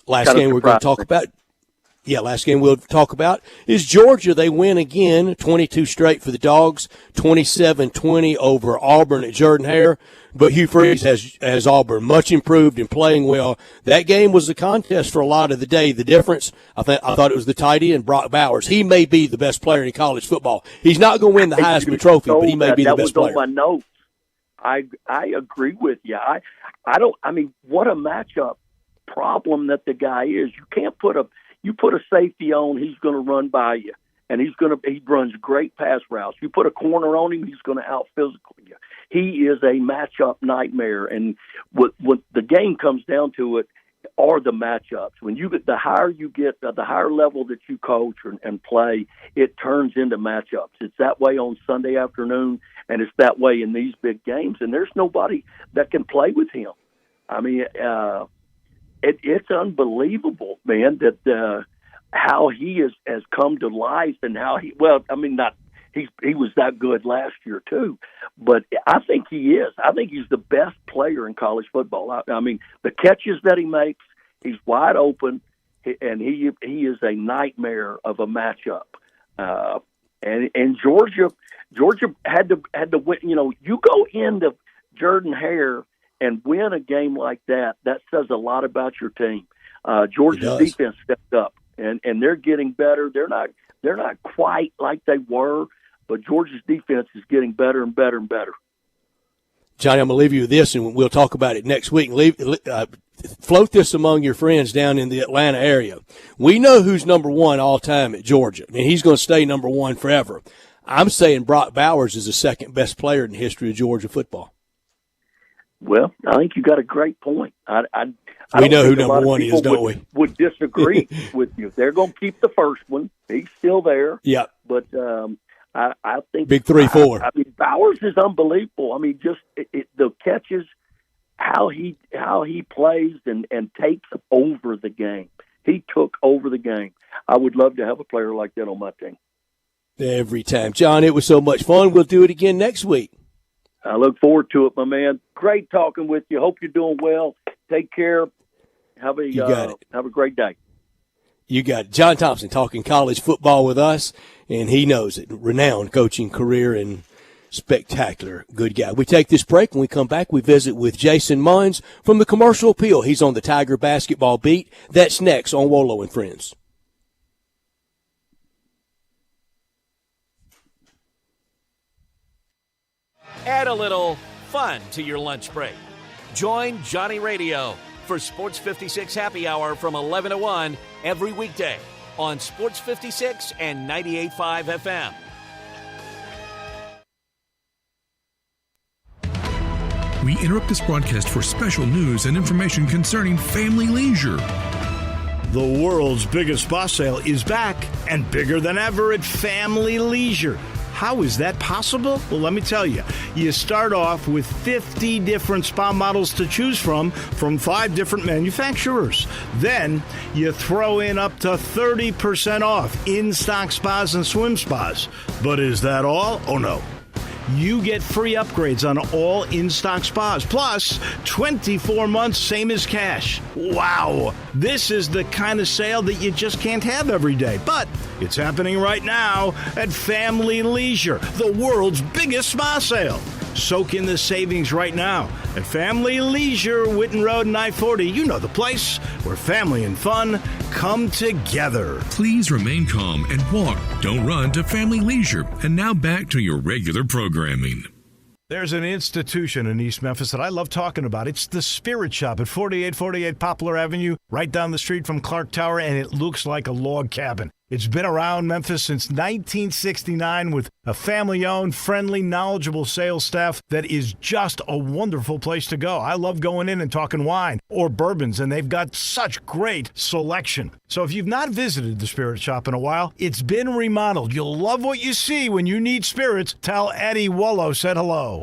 Last game we're going to talk about. Yeah, last game we'll talk about is Georgia. They win again, 22 straight for the Dogs, 27-20 over Auburn at Jordan-Hare. But Hugh Freeze has Auburn much improved and playing well. That game was a contest for a lot of the day. The difference, I thought it was the tight end, Brock Bowers. He may be the best player in college football. He's not going to win the Heisman Trophy, but he may be the best player. That was on my notes. I agree with you. I mean, what a matchup problem that the guy is. You can't put a safety on, he's going to run by you, and he runs great pass routes. You put a corner on him, he's going to out physical you. He is a matchup nightmare, and what the game comes down to it are the matchups. When you get the higher you get, the higher level that you coach and play, it turns into matchups. It's that way on Sunday afternoon, and it's that way in these big games. And there's nobody that can play with him. I mean, it's unbelievable, man, that how he has come to life and how he was that good last year too, but I think he is. I think he's the best player in college football. I mean, the catches that he makes, he's wide open, and he is a nightmare of a matchup. And Georgia had to win. You know, you go into Jordan-Hare and win a game like that. That says a lot about your team. Georgia's defense stepped up, and they're getting better. They're not quite like they were, but Georgia's defense is getting better and better and better. Johnny, I'm going to leave you with this, and we'll talk about it next week. Float this among your friends down in the Atlanta area. We know who's number one all time at Georgia, and he's going to stay number one forever. I'm saying Brock Bowers is the second best player in the history of Georgia football. Well, I think you got a great point. We know who number one is, don't we? Would disagree with you. They're going to keep the first one. He's still there. Yeah. But I think big 3-4. I mean, Bowers is unbelievable. I mean, just the catches, how he plays and takes over the game. He took over the game. I would love to have a player like that on my team. Every time. John, it was so much fun. We'll do it again next week. I look forward to it, my man. Great talking with you. Hope you're doing well. Take care. Have a great day. You got it. John Thompson talking college football with us, and he knows it. Renowned coaching career and spectacular good guy. We take this break. When we come back, we visit with Jason Munns from the Commercial Appeal. He's on the Tiger basketball beat. That's next on Wolo and Friends. Add a little fun to your lunch break. Join Johnny Radio for Sports 56 Happy Hour from 11 to 1 every weekday on Sports 56 and 98.5 FM. We interrupt this broadcast for special news and information concerning family leisure. The world's biggest spa sale is back and bigger than ever at Family Leisure. How is that possible? Well, let me tell you. You start off with 50 different spa models to choose from 5 different manufacturers. Then you throw in up to 30% off in-stock spas and swim spas. But is that all? Oh, no. You get free upgrades on all in-stock spas, plus 24 months, same as cash. Wow! This is the kind of sale that you just can't have every day, but it's happening right now at Family Leisure, the world's biggest spa sale. Soak in the savings right now at Family Leisure, Witten Road and I-40. You know the place where family and fun come together. Please remain calm and walk. Don't run to Family Leisure. And now back to your regular programming. There's an institution in East Memphis that I love talking about. It's the Spirit Shop at 4848 Poplar Avenue, right down the street from Clark Tower, and it looks like a log cabin. It's been around Memphis since 1969 with a family-owned, friendly, knowledgeable sales staff that is just a wonderful place to go. I love going in and talking wine or bourbons, and they've got such great selection. So if you've not visited the Spirit Shop in a while, it's been remodeled. You'll love what you see when you need spirits. Tell Eddie Wolo said hello.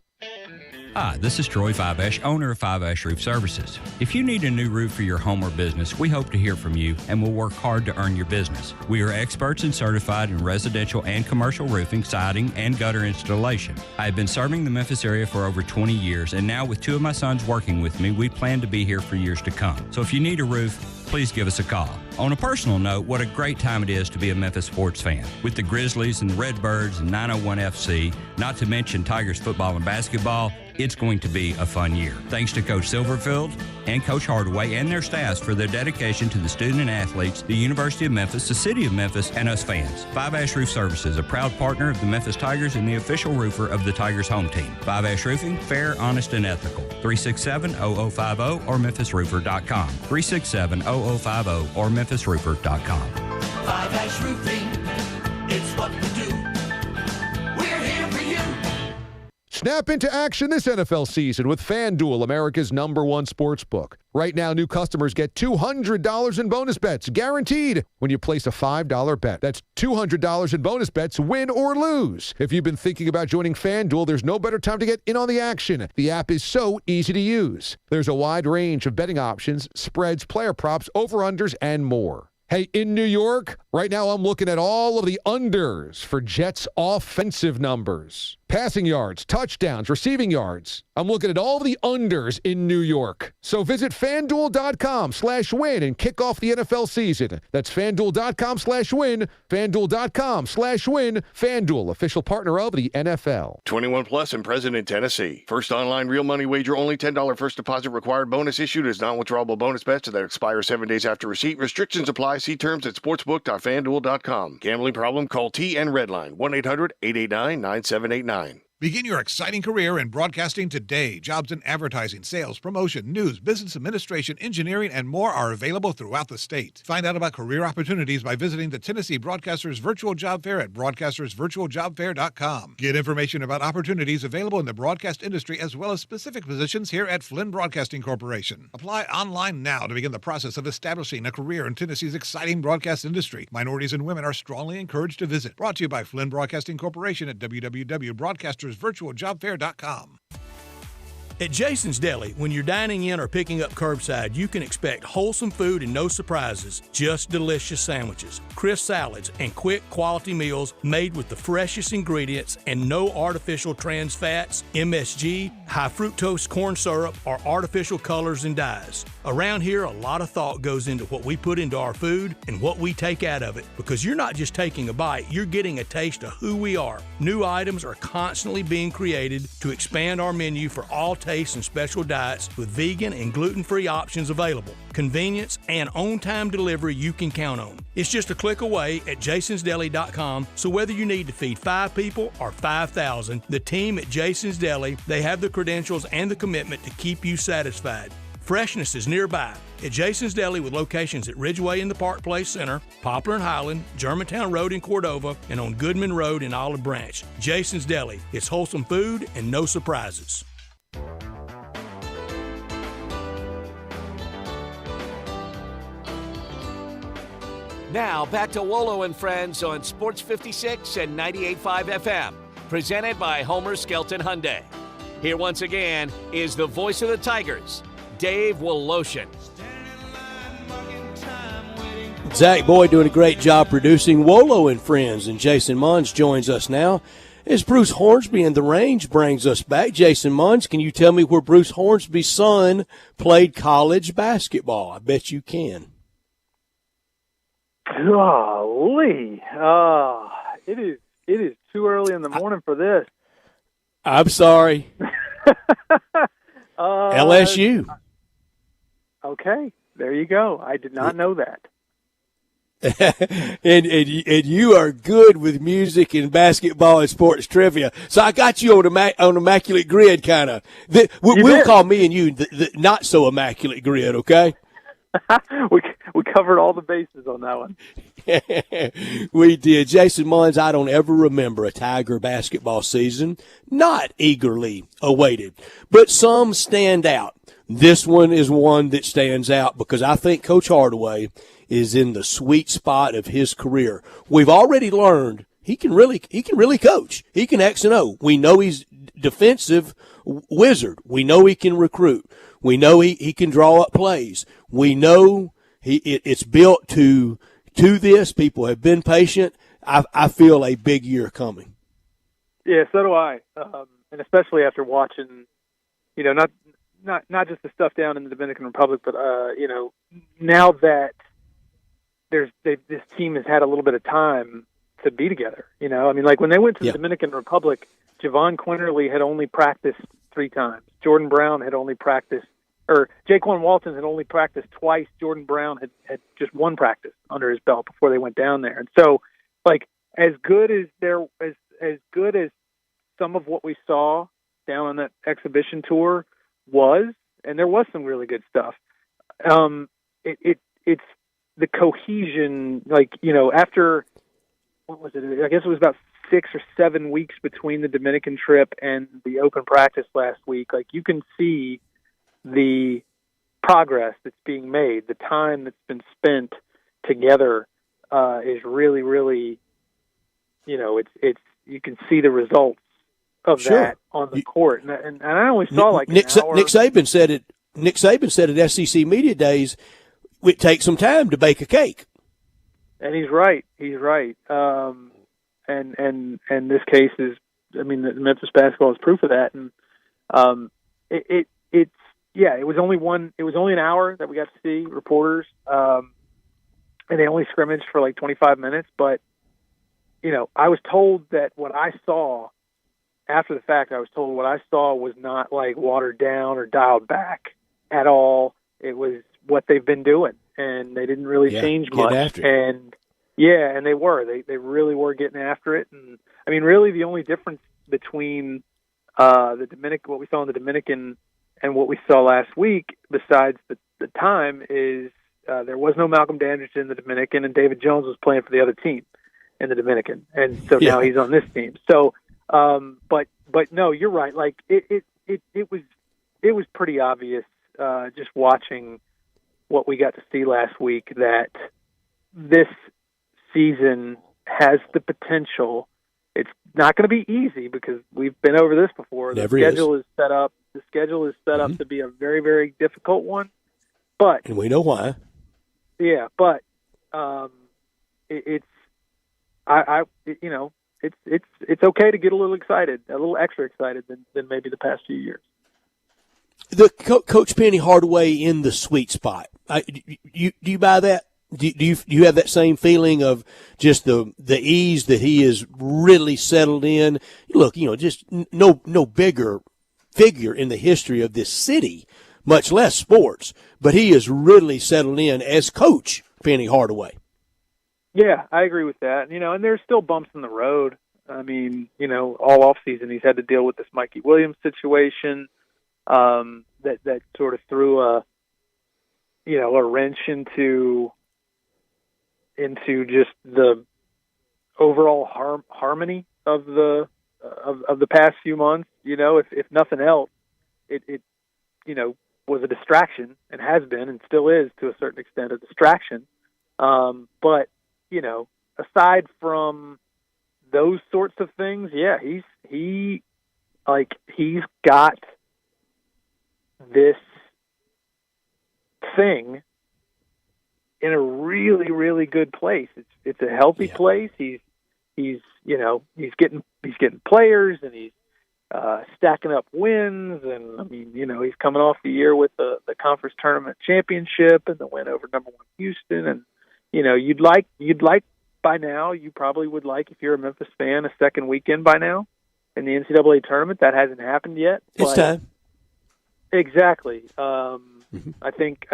Hi, this is Troy Fiveash, owner of Fiveash Roof Services. If you need a new roof for your home or business, we hope to hear from you and will work hard to earn your business. We are experts and certified in residential and commercial roofing, siding, and gutter installation. I have been serving the Memphis area for over 20 years, and now with 2 of my sons working with me, we plan to be here for years to come. So if you need a roof, please give us a call. On a personal note, what a great time it is to be a Memphis sports fan. With the Grizzlies and the Redbirds and 901 FC, not to mention Tigers football and basketball, it's going to be a fun year. Thanks to Coach Silverfield and Coach Hardaway and their staffs for their dedication to the student and athletes, the University of Memphis, the City of Memphis, and us fans. Five Ash Roof Services, a proud partner of the Memphis Tigers and the official roofer of the Tigers home team. Five Ash Roofing, fair, honest, and ethical. 367-0050 or memphisroofer.com. 367-0050 or memphisroofer.com. Five Ash Roofing, it's what we do. We're here for you. Snap into action this NFL season with FanDuel, America's #1 sportsbook. Right now, new customers get $200 in bonus bets, guaranteed, when you place a $5 bet. That's $200 in bonus bets, win or lose. If you've been thinking about joining FanDuel, there's no better time to get in on the action. The app is so easy to use. There's a wide range of betting options, spreads, player props, over-unders, and more. Hey, in New York, right now I'm looking at all of the unders for Jets offensive numbers. Passing yards, touchdowns, receiving yards. I'm looking at all of the unders in New York. So visit FanDuel.com/win and kick off the NFL season. That's FanDuel.com/win, FanDuel.com/win. FanDuel, official partner of the NFL. 21 plus and present in Tennessee. First online real money wager, only $10 first deposit required. Bonus issued is non-withdrawable bonus bets that expire 7 days after receipt. Restrictions apply. See terms at sportsbook.fanduel.com. Gambling problem? Call TN Redline 1-800-889-9789. Begin your exciting career in broadcasting today. Jobs in advertising, sales, promotion, news, business administration, engineering, and more are available throughout the state. Find out about career opportunities by visiting the Tennessee Broadcasters Virtual Job Fair at broadcastersvirtualjobfair.com. Get information about opportunities available in the broadcast industry as well as specific positions here at Flynn Broadcasting Corporation. Apply online now to begin the process of establishing a career in Tennessee's exciting broadcast industry. Minorities and women are strongly encouraged to visit. Brought to you by Flynn Broadcasting Corporation at www.broadcastersvirtualjobfair.com. At Jason's Deli, when you're dining in or picking up curbside, you can expect wholesome food and no surprises, just delicious sandwiches, crisp salads, and quick quality meals made with the freshest ingredients and no artificial trans fats, MSG, high fructose corn syrup, or artificial colors and dyes. Around here, a lot of thought goes into what we put into our food and what we take out of it, because you're not just taking a bite, you're getting a taste of who we are. New items are constantly being created to expand our menu for all tastes and special diets with vegan and gluten-free options available. Convenience and on-time delivery you can count on. It's just a click away at jasonsdeli.com, so whether you need to feed 5 people or 5,000, the team at Jason's Deli, they have the credentials and the commitment to keep you satisfied. Freshness is nearby at Jason's Deli with locations at Ridgeway in the Park Place Center, Poplar and Highland, Germantown Road in Cordova, and on Goodman Road in Olive Branch. Jason's Deli. It's wholesome food and no surprises. Now back to Wolo and Friends on Sports 56 and 98.5 FM, presented by Homer Skelton Hyundai. Here once again is the voice of the Tigers, Dave Woloshin. Zach Boyd doing a great job producing Wolo and Friends, and Jason Munns joins us now as Bruce Hornsby and the Range brings us back. Jason Munns, can you tell me where Bruce Hornsby's son played college basketball? I bet you can. Golly, it is too early in the morning for this. I'm sorry. LSU. Okay, there you go. I did not know that. and you are good with music and basketball and sports trivia. So I got you on Immaculate Grid, kind of. We'll call me and you the not so immaculate grid, okay? we covered all the bases on that one. We did. Jason Mullins, I don't ever remember a Tiger basketball season not eagerly awaited, but some stand out. This one is one that stands out because I think Coach Hardaway is in the sweet spot of his career. We've already learned he can really coach. He can X and O. We know he's defensive wizard. We know he can recruit. We know he can draw up plays. We know it's built to this. People have been patient. I feel a big year coming. Yeah, so do I. And especially after watching, not just the stuff down in the Dominican Republic, but now that this team has had a little bit of time to be together. Like when they went to the Dominican Republic, Javon Quinterly had only practiced 3 times. Jordan Brown had only practiced, or Jaquan Walton had only practiced twice. Jordan Brown had just 1 practice under his belt before they went down there. And so, like, as good as some of what we saw down on that exhibition tour was, and there was some really good stuff. It's the cohesion, after, what was it? I guess it was about 6 or 7 weeks between the Dominican trip and the open practice last week. Like, you can see the progress that's being made, the time that's been spent together is really, really, it's you can see the results of that on the court. And I only saw Nick Saban said it. Nick Saban said at SEC Media Days, it takes some time to bake a cake. And he's right. He's right. And this case is, the Memphis basketball is proof of that. And it was only an hour that we got to see reporters, and they only scrimmaged for like 25 minutes. But I was told that what I saw after the fact, what I saw was not like watered down or dialed back at all. It was what they've been doing, and they didn't really change much. And and they really were getting after it. And really the only difference between the Dominican, what we saw in the Dominican, and what we saw last week, besides the time, is there was no Malcolm Dandridge in the Dominican, and David Jones was playing for the other team in the Dominican, and so now he's on this team. So, but no, you're right. Like it was pretty obvious just watching what we got to see last week that this season has the potential. It's not going to be easy because we've been over this before. The schedule is set up to be a very, very difficult one, and we know why. Yeah, but it's okay to get a little excited, a little extra excited than maybe the past few years. The Coach Penny Hardaway in the sweet spot. Do you buy that? Do you have that same feeling of just the ease that he is really settled in? Look, just no bigger figure in the history of this city, much less sports, but he is really settled in as Coach Penny Hardaway. Yeah, I agree with that. And there's still bumps in the road. All off season he's had to deal with this Mikey Williams situation that sort of threw a wrench into just the overall harmony of the past few months. If nothing else, it was a distraction, and has been and still is to a certain extent a distraction. But aside from those sorts of things, he's got this thing in a really, really good place. It's a healthy place. He's getting players, and he's stacking up wins, and he's coming off the year with the conference tournament championship and the win over number 1 Houston. And you'd like by now, you probably would like, if you're a Memphis fan, a second weekend by now in the NCAA tournament. That hasn't happened yet. It's time. Exactly. I think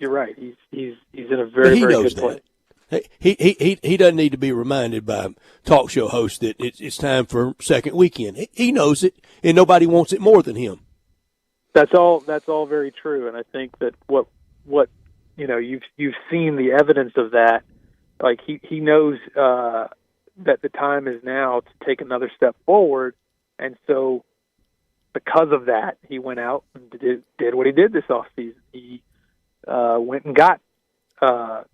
you're right. He's in a very, very good place. He doesn't need to be reminded by talk show hosts that it's time for second weekend. He knows it, and nobody wants it more than him. That's all very true, and I think that what you've seen the evidence of that. Like he knows that the time is now to take another step forward, and so because of that, he went out and did what he did this offseason. He went and got Javon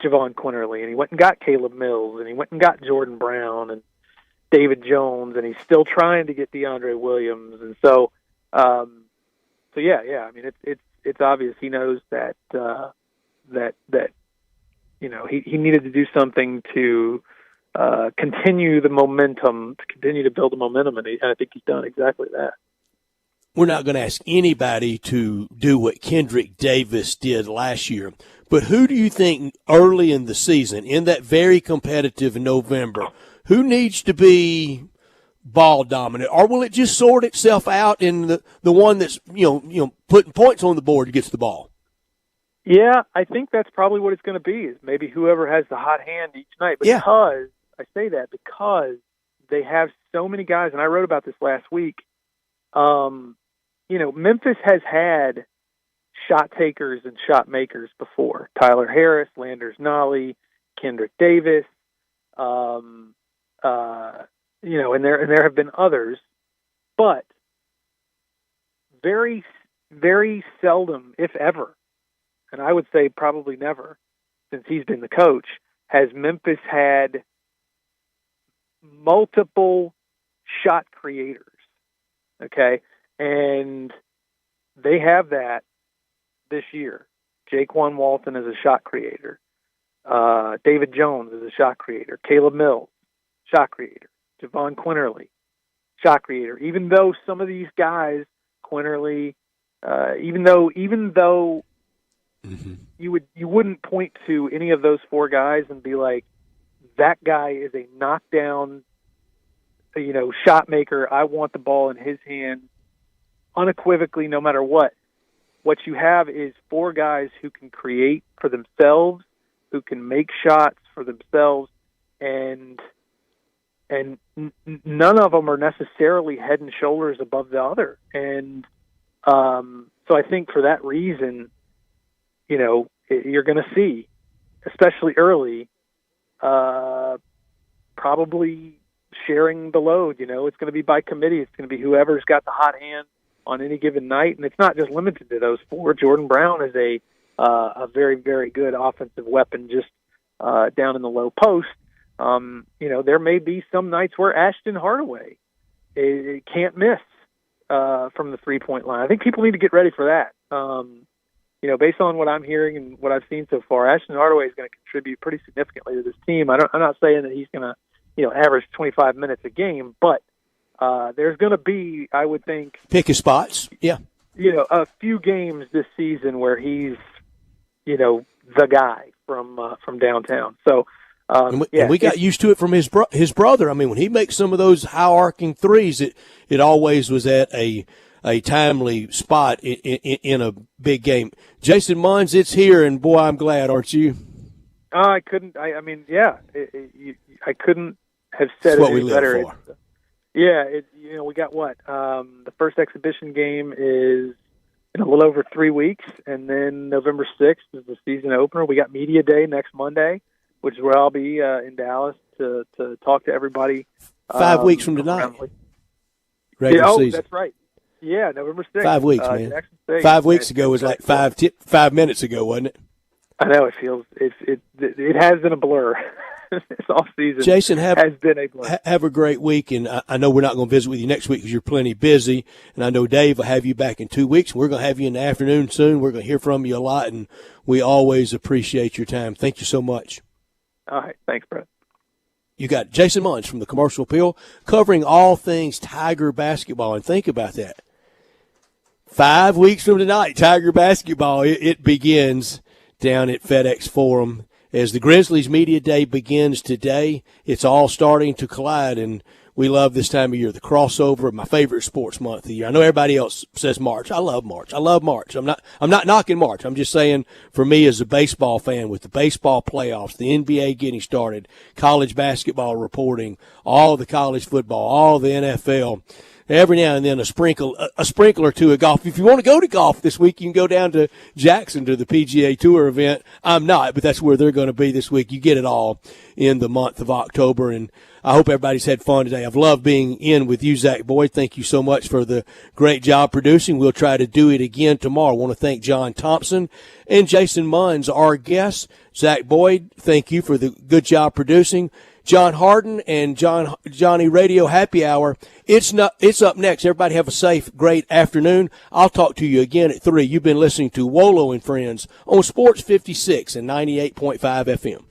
Quinterly, and he went and got Caleb Mills, and he went and got Jordan Brown and David Jones, and he's still trying to get DeAndre Williams, and so yeah. I mean, it's obvious he knows that he needed to do something to continue the momentum, to continue to build the momentum, and I think he's done exactly that. We're not going to ask anybody to do what Kendrick Davis did last year, but who do you think early in the season, in that very competitive November, who needs to be ball dominant, or will it just sort itself out in the one that's putting points on the board gets the ball? Yeah, I think that's probably what it's going to be, is maybe whoever has the hot hand each night. Because I say that because they have so many guys, and I wrote about this last week. Memphis has had shot takers and shot makers before. Tyler Harris, Landers Nolley, Kendrick Davis, and there have been others, but very, very seldom, if ever, and I would say probably never, since he's been the coach, has Memphis had multiple shot creators, okay? And they have that this year. Jaquan Walton is a shot creator. David Jones is a shot creator. Caleb Mills, shot creator. Javon Quinterly, shot creator. Even though some of these guys, Quinterly, even though you wouldn't point to any of those four guys and be like, that guy is a knockdown, shot maker. I want the ball in his hand unequivocally, no matter what. What you have is four guys who can create for themselves, who can make shots for themselves, and none of them are necessarily head and shoulders above the other. And so I think for that reason, you're going to see, especially early, probably sharing the load. It's going to be by committee. It's going to be whoever's got the hot hand on any given night, and it's not just limited to those four. Jordan Brown is a very, very good offensive weapon just down in the low post. There may be some nights where Ashton Hardaway can't miss from the three-point line. I think people need to get ready for that. Based on what I'm hearing and what I've seen so far, Ashton Hardaway is going to contribute pretty significantly to this team. I'm not saying that he's going to, average 25 minutes a game, but there's going to be, I would think, pick his spots. Yeah. A few games this season where he's, the guy from downtown. So, and we got used to it from his brother. I mean, when he makes some of those high arcing threes, it always was at a timely spot in a big game. Jason Munns, it's here, and boy, I'm glad, aren't you? I couldn't. I couldn't have said it any better. We got what? The first exhibition game is in a little over 3 weeks, and then November 6th is the season opener. We got Media Day next Monday, which is where I'll be in Dallas to talk to everybody. 5 weeks from tonight. Regular season. That's right. Yeah, November 6th. 5 weeks, man. 5 weeks ago was like 5 minutes ago, wasn't it? I know it feels it has been a blur. This off season, Jason, has been a blur. Have a great week, and I know we're not going to visit with you next week because you're plenty busy. And I know Dave will have you back in 2 weeks. We're going to have you in the afternoon soon. We're going to hear from you a lot, and we always appreciate your time. Thank you so much. All right, thanks, Brett. You got Jason Munns from the Commercial Appeal covering all things Tiger basketball, and think about that. 5 weeks from tonight, Tiger basketball, it begins down at FedEx Forum. As the Grizzlies Media Day begins today, it's all starting to collide, and we love this time of year, the crossover of my favorite sports month of the year. I know everybody else says March. I love March. I'm not knocking March. I'm just saying, for me as a baseball fan, with the baseball playoffs, the NBA getting started, college basketball reporting, all the college football, all the NFL, every now and then a sprinkle or two of golf. If you want to go to golf this week, you can go down to Jackson to the PGA Tour event. I'm not, but that's where they're going to be this week. You get it all in the month of October, and I hope everybody's had fun today. I've loved being in with you, Zach Boyd. Thank you so much for the great job producing. We'll try to do it again tomorrow. I want to thank John Thompson and Jason Munns, our guests. Zach Boyd, thank you for the good job producing. John Harden and Johnny Radio Happy Hour. It's up next. Everybody have a safe, great afternoon. I'll talk to you again at 3. You've been listening to Wolo and Friends on Sports 56 and 98.5 FM.